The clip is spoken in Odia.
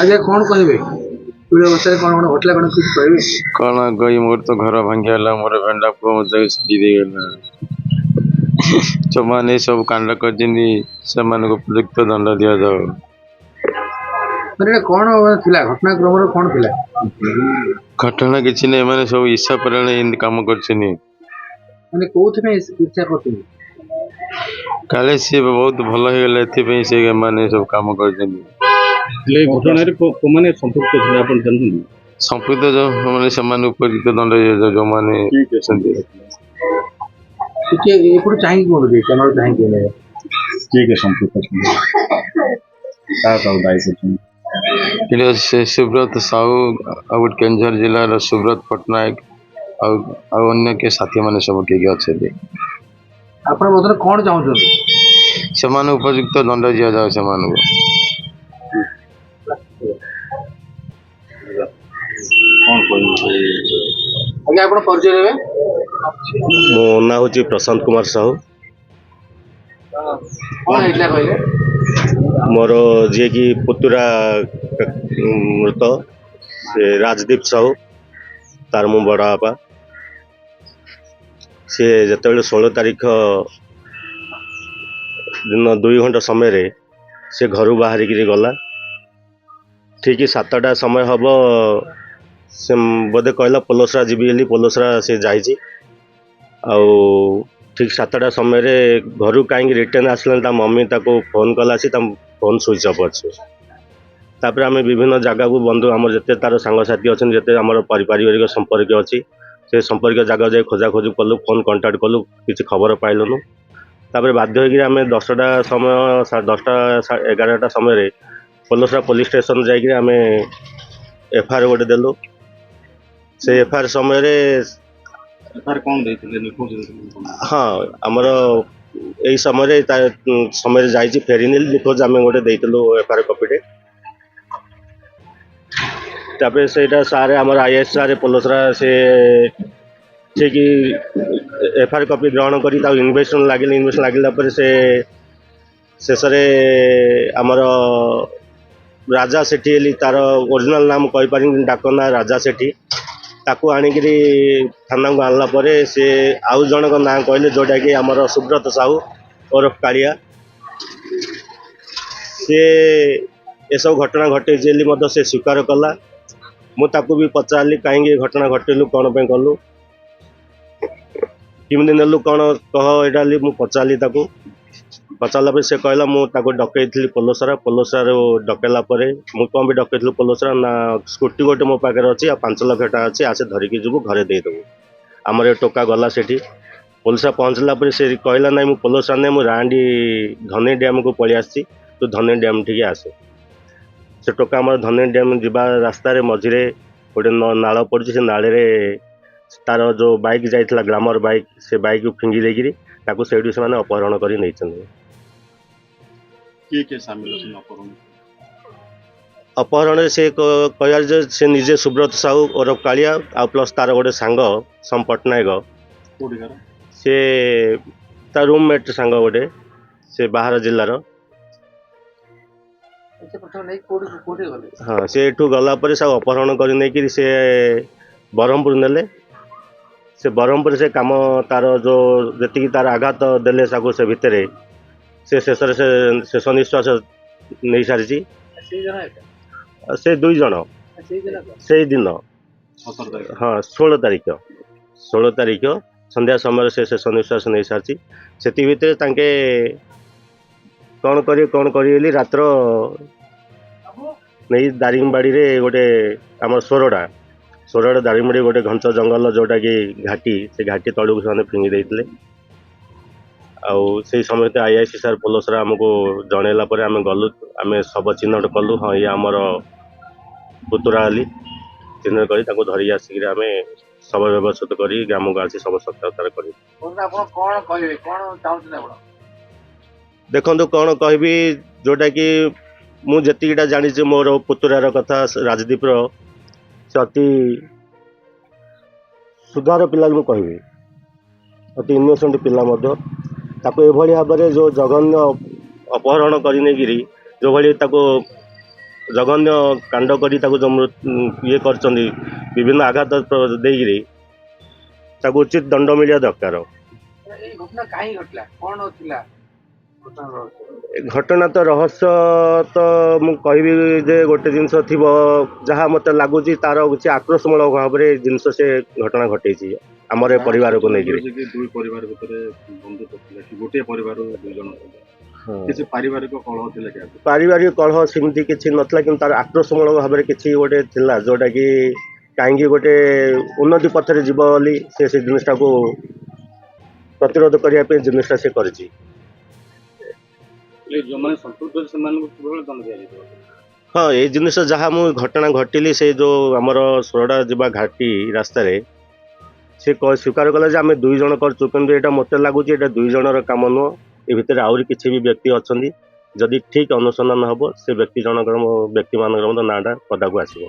ଆଜ୍ଞା କଣ କହିବେ ତୁଳି ଅବସ୍ଥାରେ କଣ କଣ ଘଟିଲା କଣ କିଛି କହିବେ? କଣ କହି ମୋର ତ ଘର ଭାଙ୍ଗିଗଲା, ମୋର ଭେଣ୍ଡା ପୁଅ ମୋତେ ସିଟି ଦେଇଗଲା। ଯୋଉମାନେ ସବୁ କାଣ୍ଡ କରିଛନ୍ତି ସେମାନଙ୍କୁ ଉପଯୁକ୍ତ ଦଣ୍ଡ ଦିଆଯାଉ। ମାନେ ଏଇଟା କଣ ଥିଲା ଘଟଣାକ୍ରମରେ କଣ ଥିଲା? ଘଟଣା କିଛି ନାହିଁ, ଏମାନେ ସବୁ ଇଚ୍ଛା ପରାୟଣ ଏମିତି କାମ କରିଛନ୍ତି। ମାନେ କୋଉଥିପାଇଁ ଇଚ୍ଛା କରୁଛନ୍ତି? କାଳେ ସିଏ ବହୁତ ଭଲ ହେଇଗଲା ଏଥିପାଇଁ ସେ ଏମାନେ ସବୁ କାମ କରିଛନ୍ତି। ହେଲେ ଏ ଘଟଣାରେ କୋଉମାନେ ସମ୍ପୃକ୍ତ ଥିଲେ ଆପଣ ଜାଣିଛନ୍ତି? ସମ୍ପୃକ୍ତ ଯୋଉମାନେ ସେମାନେ ଉପଯୁକ୍ତ ଦଣ୍ଡ ଦିଆଯାଉ। ଯୋଉମାନେ ଅଛନ୍ତି ଟିକେ ଏପଟୁ ଚାହିଁକି କୁହନ୍ତୁ ଟିକେ କ୍ୟାମେରା ଚାହିଁକି କୁହନ୍ତୁ। କିଏ କିଏ ସମ୍ପୃକ୍ତ ଥିଲେ, କାହାକୁ ଦାୟୀ କରୁଛନ୍ତି? ଏଠି ଅଛି ସୁବ୍ରତ ସାହୁ, ଆଉ ଗୋଟେ କେନ୍ଦୁଝର ଜିଲ୍ଲାର ସୁବ୍ରତ ପଟ୍ଟନାୟକ, ଆଉ ଅନ୍ୟ କିଏ ସାଥୀମାନେ ସବୁ ଠିକ୍ ଅଛନ୍ତି। ଆପଣ ବର୍ତ୍ତମାନ କଣ ଚାହୁଁଛନ୍ତି? ସେମାନଙ୍କୁ ଉପଯୁକ୍ତ ଦଣ୍ଡ ଦିଆଯାଉ ସେମାନଙ୍କୁ। କଣ କହିବି? ଆଜ୍ଞା ଆପଣ ପରିଚୟ ଦେବେ? ମୋ ନାଁ ହେଉଛି ପ୍ରଶାନ୍ତ କୁମାର ସାହୁ। କଣ ହେଇଥିଲା କହିଲେ? ମୋର ଯିଏକି ପୁତୁରା ମୃତ, ସେ ରାଜଦୀପ ସାହୁ, ତାର ମୁଁ ବଡ଼ ବାପା। ସେ ଯେତେବେଳେ 16 ତାରିଖ ଦିନ 2 ଘଣ୍ଟା ସମୟରେ ସେ ଘରୁ ବାହାରିକିରି ଗଲା। ଠିକ୍ 7ଟା ସମୟ ହେବ, ସେ ବୋଧେ କହିଲା ପୋଲସରା ଯିବି ବୋଲି। ପୋଲସରା ସେ ଯାଇଛି। ଆଉ ଠିକ୍ 7ଟା ସମୟରେ ଘରୁ କାହିଁକି ରିଟର୍ନ ଆସିଲାନି, ତା ମମି ତାକୁ ଫୋନ୍ କଲା, ସେ ତା ଫୋନ୍ ସୁଇଚ୍ ଅଫ୍ ଅଛି। ତାପରେ ଆମେ ବିଭିନ୍ନ ଜାଗାକୁ, ବନ୍ଧୁ ଆମର ଯେତେ ତାର ସାଙ୍ଗସାଥି ଅଛନ୍ତି, ଯେତେ ଆମର ପାରିବାରିକ ସମ୍ପର୍କ ଅଛି, ସେ ସମ୍ପର୍କୀୟ ଜାଗା ଯାଇ ଖୋଜାଖୋଜି କଲୁ, ଫୋନ୍ କଣ୍ଟାକ୍ଟ କଲୁ, କିଛି ଖବର ପାଇଲୁନୁ। ତାପରେ ବାଧ୍ୟ ହୋଇକିରି ଆମେ 10ଟା ସମୟ, 10ଟା 11ଟା ସମୟରେ ପୋଲସରା ପୋଲିସ ଷ୍ଟେସନ ଯାଇକିରି ଆମେ FIR ଗୋଟେ ଦେଲୁ। ସେ FIR ସମୟରେ କଣ ଦେଇଥିଲେ? ହଁ, ଆମର ଏଇ ସମୟରେ ତା ସମୟରେ ଯାଇଛି ଫେରିନି ନିଖୋଜ ଆମେ ଗୋଟେ ଦେଇଥିଲୁ FIR କପିଟେ। ତାପରେ ସେଇଟା ସାର୍ ଆମର IAS ସାର୍ ପୋଲସରା ସେ ଠିକ୍ FIR କପି ଗ୍ରହଣ କରି ତାକୁ ଇନଭେଷ୍ଟିଗେସନ୍ ଲାଗିଲେ। ଇନଭେଷ୍ଟିଗେସନ୍ ଲାଗିଲା ପରେ ସେ ଶେଷରେ ଆମର ରାଜା ସେଠୀ ବୋଲି ତାର ଓରିଜିନାଲ ନାମ କହିପାରିନି, ଡାକ ନାଁ ରାଜା ସେଠୀ, ତାକୁ ଆଣିକିରି ଥାନାକୁ ଆଣିଲା ପରେ ସେ ଆଉ ଜଣଙ୍କ ନାଁ କହିଲେ, ଯେଉଁଟାକି ଆମର ସୁବ୍ରତ ସାହୁ ଓରଫ କାଳିଆ। ସେ ଏସବୁ ଘଟଣା ଘଟେଇଛି ବୋଲି ମଧ୍ୟ ସେ ସ୍ୱୀକାର କଲା। ମୁଁ ତାକୁ ବି ପଚାରିଲି, କାହିଁକି ଏ ଘଟଣା ଘଟେଇଲୁ, କ'ଣ ପାଇଁ କଲୁ, କେମିତି ନେଲୁ, କ'ଣ କହ ଏଇଟା ବୋଲି ମୁଁ ପଚାରିଲି ତାକୁ। ପଚାରିଲା ପରେ ସେ କହିଲା, ମୁଁ ତାକୁ ଡକେଇଥିଲି ପୋଲସରାରୁ ଡକେଇଲା ପରେ, ମୁଁ କ'ଣ ବି ଡକେଇଥିଲି ପୋଲସରା ନା, ସ୍କୁଟି ଗୋଟେ ମୋ ପାଖରେ ଅଛି, ଆଉ 5 ଲକ୍ଷ ଟଙ୍କା ଅଛି, ଆସେ ଧରିକି ଯିବୁ, ଘରେ ଦେଇଦେବୁ। ଆମର ଏ ଟୋକା ଗଲା ସେଠି। ପୋଲସରା ପହଞ୍ଚିଲା ପରେ ସେ କହିଲା, ନାହିଁ ମୁଁ ପୋଲସରା ନାହିଁ, ମୁଁ ରାଣ୍ଡି ଧନେଇ ଡ୍ୟାମ୍କୁ ପଳେଇ ଆସିଛି, ତୁ ଧନେଇ ଡ୍ୟାମ୍ ଠିକି ଆସେ। ସେ ଟୋକା ଆମର ଧନେଇ ଡ୍ୟାମ୍ ଯିବା ରାସ୍ତାରେ ମଝିରେ ଗୋଟେ ନାଳ ପଡ଼ିଛି, ସେ ନାଳରେ ତାର ଯେଉଁ ବାଇକ୍ ଯାଇଥିଲା, ଗ୍ଲାମର ବାଇକ୍, ସେ ବାଇକ୍କୁ ଫିଙ୍ଗି ଦେଇକିରି ତାକୁ ସେଇଠୁ ସେମାନେ ଅପହରଣ କରି ନେଇଛନ୍ତି। କିଏ କିଏ ସାମିଲ ଅଛନ୍ତି ଅପହରଣ? ଅପହରଣରେ ସେ କହିବାର ଯେ ସେ ନିଜେ ସୁବ୍ରତ ସାହୁ ଓରଫ କାଳିଆ, ଆଉ ପ୍ଲସ୍ ତାର ଗୋଟେ ସାଙ୍ଗ ସମ ପଟ୍ଟନାୟକ, କୋଉଠିକାର? ସେ ତା ରୁମମେଟ୍ ସାଙ୍ଗ ଗୋଟେ, ସେ ବାହାର ଜିଲ୍ଲାର। ହଁ, ସେ ଏଠୁ ଗଲା ପରେ ସବୁ ଅପହରଣ କରି ନେଇକିରି ସେ ବ୍ରହ୍ମପୁର ନେଲେ। ସେ ବ୍ରହ୍ମପୁରରେ ସେ କାମ ତାର ଯେଉଁ ଯେତିକି ତାର ଆଘାତ ଦେଲେ ତାକୁ, ସେ ଭିତରେ ସେ ଶେଷରେ ସେ ଶେଷ ନିଶ୍ୱାସ ନେଇସାରିଛି। ସେ 2 ଜଣ ସେଇଦିନ, ହଁ 16 ତାରିଖ ସନ୍ଧ୍ୟା ସମୟରେ ସେ ଶେଷ ନିଶ୍ୱାସ ନେଇସାରିଛି। ସେତିକି ଭିତରେ ତାଙ୍କେ କ'ଣ କରିବେ ବୋଲି ରାତ୍ର ନେଇ ଦାରିଙ୍ଗବାଡ଼ିରେ ଗୋଟେ ଆମର ସୋରଡ଼ା ଦାରିଙ୍ଗବାଡ଼ି ଗୋଟେ ଘଞ୍ଚ ଜଙ୍ଗଲ, ଯେଉଁଟାକି ଘାଟି, ସେ ଘାଟି ତଳକୁ ସେମାନେ ଫିଙ୍ଗି ଦେଇଥିଲେ। ଆଉ ସେଇ ସମୟରେ IIC ସାର୍ ପୋଲସରା ଆମକୁ ଜଣେଇଲା ପରେ ଆମେ ଗଲୁ, ଆମେ ଶବ ଚିହ୍ନଟ କଲୁ। ହଁ, ଇଏ ଆମର ପୁତୁରା ବୋଲି ଚିହ୍ନଟ କରି ତାକୁ ଧରିକି ଆସିକିରି ଆମେ ଶବ ବ୍ୟବଚ୍ଛେଦ କରି ଗ୍ରାମକୁ ଆସି ଶବ ସତ୍କାର କରିବୁ। ଆପଣ କଣ କହିବେ, କଣ ଚାହୁଁଛନ୍ତି ଆପଣ? ଦେଖନ୍ତୁ, କ'ଣ କହିବି, ଯେଉଁଟାକି ମୁଁ ଯେତିକିଟା ଜାଣିଛି ମୋର ପୁତୁରାର କଥା, ରାଜଦୀପର, ସେ ଅତି ସୁଧାର ପିଲା ମୁଁ କହିବି, ଅତି ଇନୋସେଣ୍ଟ ପିଲା ମଧ୍ୟ। ତାକୁ ଏଭଳି ଭାବରେ ଯେଉଁ ଜଘନ୍ୟ ଅପହରଣ କରି ନେଇକିରି ଯେଉଁଭଳି ତାକୁ ଜଘନ୍ୟ କାଣ୍ଡ କରି ତାକୁ ଇଏ କରିଛନ୍ତି ବିଭିନ୍ନ ଆଘାତ ଦେଇକିରି ତାକୁ ଉଚିତ ଦଣ୍ଡ ମିଳିବା ଦରକାର। ଏଇ ଘଟଣା କାହିଁ ଘଟିଲା, କଣ ଥିଲା ଘଟଣା ରହସ୍ୟ? ଘଟଣା ତ ରହସ୍ୟ ତ ମୁଁ କହିବି ଯେ ଗୋଟେ ଜିନିଷ ଥିବ ଯାହା ମୋତେ ଲାଗୁଛି ତାର କିଛି ଆକ୍ରୋଶମୂଳକ ଭାବରେ ଜିନିଷ ସେ ଘଟଣା ଘଟେଇଛି ଆମର ଏ ପରିବାରକୁ ନେଇକିରି। ଯେ ଦୁଇ ପରିବାର ଭିତରେ ବନ୍ଧୁତ୍ୱ ଥିଲା କି ଗୋଟିଏ ପରିବାରରୁ ଦୁଇ ଜଣ ଥିଲେ, କିଛି ପାରିବାରିକ କଳହ ଥିଲା କି? ପାରିବାରିକ କଳହ ସେମିତି କିଛି ନଥିଲା, କିନ୍ତୁ ତାର ଆକ୍ରୋଶମୂଳକ ଭାବରେ କିଛି ଗୋଟେ ଥିଲା ଯୋଉଟା କି କାହିଁକି ଗୋଟେ ଉନ୍ନତି ପଥରେ ଯିବ ବୋଲି ସେ ଜିନିଷଟାକୁ ପ୍ରତିରୋଧ କରିବା ପାଇଁ ଜିନିଷଟା ସେ କରିଛି। ଯୋଉମାନେ ସମ୍ପୃକ୍ତ ସେମାନଙ୍କୁ କିଭଳି ଦଣ୍ଡ ଦିଆଯିବ? ହଁ, ଏଇ ଜିନିଷ ଯାହା ମୁଁ ଘଟଣା ଘଟିଲି ସେ ଯୋଉ ଆମର ସୋରଡ଼ା ଯିବା ଘାଟି ରାସ୍ତାରେ ସେ ସ୍ୱୀକାର କଲା ଯେ ଆମେ 2 ଜଣ କରିଛୁ, କିନ୍ତୁ ଏଇଟା ମୋତେ ଲାଗୁଛି ଏଇଟା 2 ଜଣର କାମ ନୁହଁ, ଏ ଭିତରେ ଆହୁରି କିଛି ବି ବ୍ୟକ୍ତି ଅଛନ୍ତି। ଯଦି ଠିକ୍ ଅନୁସନ୍ଧାନ ହବ ସେ ବ୍ୟକ୍ତିମାନଙ୍କର ମଧ୍ୟ ନାଁଟା ପଦାକୁ ଆସିବ।